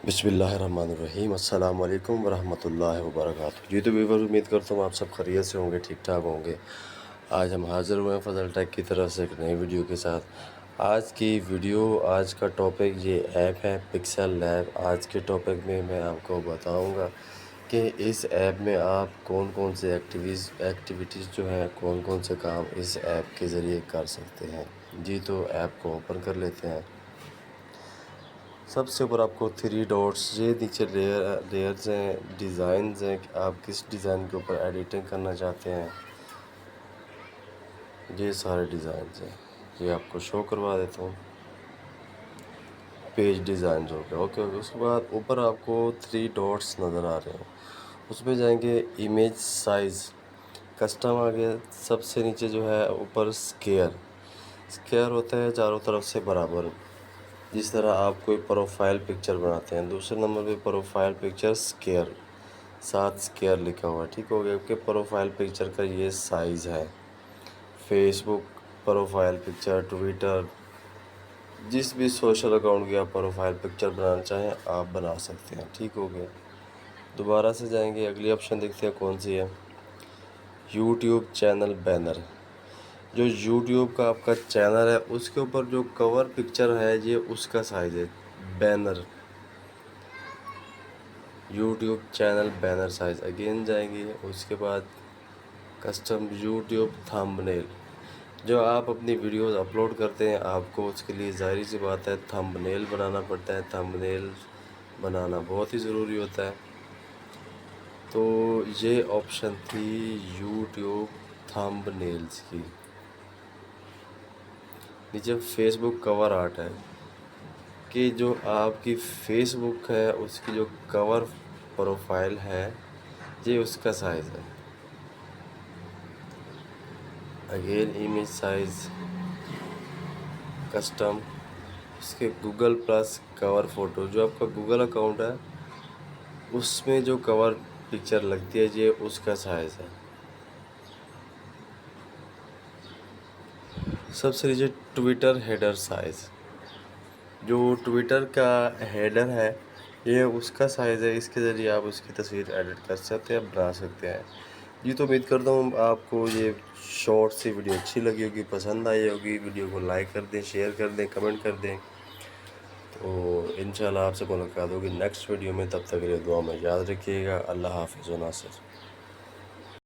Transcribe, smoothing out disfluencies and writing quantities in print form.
बिस्मिल्लाहिर्रहमानिर्रहीम अस्सलाम वालेकुम वरहमतुल्लाहि वबरकातुहू। जी तो व्यूअर, उम्मीद करता हूँ आप सब खैरियत से होंगे, ठीक ठाक होंगे। आज हम हाज़िर हुए हैं फजल टेक की तरफ से एक नई वीडियो के साथ। आज का टॉपिक ये ऐप है पिक्सल लैब। आज के टॉपिक में मैं आपको बताऊँगा कि इस ऐप में आप कौन कौन से एक्टिविटीज़ जो हैं, कौन कौन से काम इस ऐप के ज़रिए कर सकते हैं। जी तो ऐप को ओपन कर लेते हैं। सबसे ऊपर आपको थ्री डॉट्स, ये नीचे लेयर्स हैं, डिज़ाइंस हैं कि आप किस डिज़ाइन के ऊपर एडिटिंग करना चाहते हैं। ये सारे डिज़ाइंस हैं, ये आपको शो करवा देता हूँ। पेज डिज़ाइन हो गया, ओके ओके। उसके बाद ऊपर आपको थ्री डॉट्स नज़र आ रहे हैं, उसमें जाएंगे इमेज साइज़, कस्टम आ गया। सबसे नीचे जो है ऊपर स्केयर होता है चारों तरफ से बराबर। जिस तरह आप कोई प्रोफाइल पिक्चर बनाते हैं, दूसरे नंबर पे प्रोफाइल पिक्चर स्केयर, साथ स्केयर लिखा हुआ है, ठीक हो गया कि प्रोफाइल पिक्चर का ये साइज़ है। फेसबुक प्रोफाइल पिक्चर, ट्विटर, जिस भी सोशल अकाउंट की आप प्रोफाइल पिक्चर बनाना चाहें आप बना सकते हैं, ठीक हो गया। दोबारा से जाएंगे, अगली ऑप्शन देखते हैं कौन सी है। यूट्यूब चैनल बैनर, जो यूट्यूब का आपका चैनल है उसके ऊपर जो कवर पिक्चर है ये उसका साइज़ है। Banner, YouTube channel banner size, again जाएंगे। उसके बाद कस्टम यूट्यूब थंबनेल, जो आप अपनी वीडियोस अपलोड करते हैं आपको उसके लिए ज़ाहिर सी बात है थंबनेल बनाना पड़ता है। थंबनेल बनाना बहुत ही ज़रूरी होता है। तो ये ऑप्शन थी यूट्यूब थंबनेल्स की। नीचे फेसबुक कवर आर्ट है कि जो आपकी फेसबुक है उसकी जो कवर प्रोफाइल है ये उसका साइज़ है। अगेन इमेज साइज़, कस्टम, उसके गूगल प्लस कवर फ़ोटो, जो आपका गूगल अकाउंट है उसमें जो कवर पिक्चर लगती है ये उसका साइज़ है। सबसे नीचे ट्विटर हेडर साइज़, जो ट्विटर का हेडर है ये उसका साइज़ है। इसके ज़रिए आप उसकी तस्वीर एडिट कर सकते हैं, बना सकते हैं। जी तो उम्मीद करता हूँ आपको ये शॉर्ट सी वीडियो अच्छी लगी होगी, पसंद आई होगी। वीडियो को लाइक कर दें, शेयर कर दें, कमेंट कर दें। तो इंशाल्लाह आपसे मुलाकात होगी नेक्स्ट वीडियो में। तब तक के लिए दुआ में याद रखिएगा। अल्लाह हाफ़िज़ व नासिर।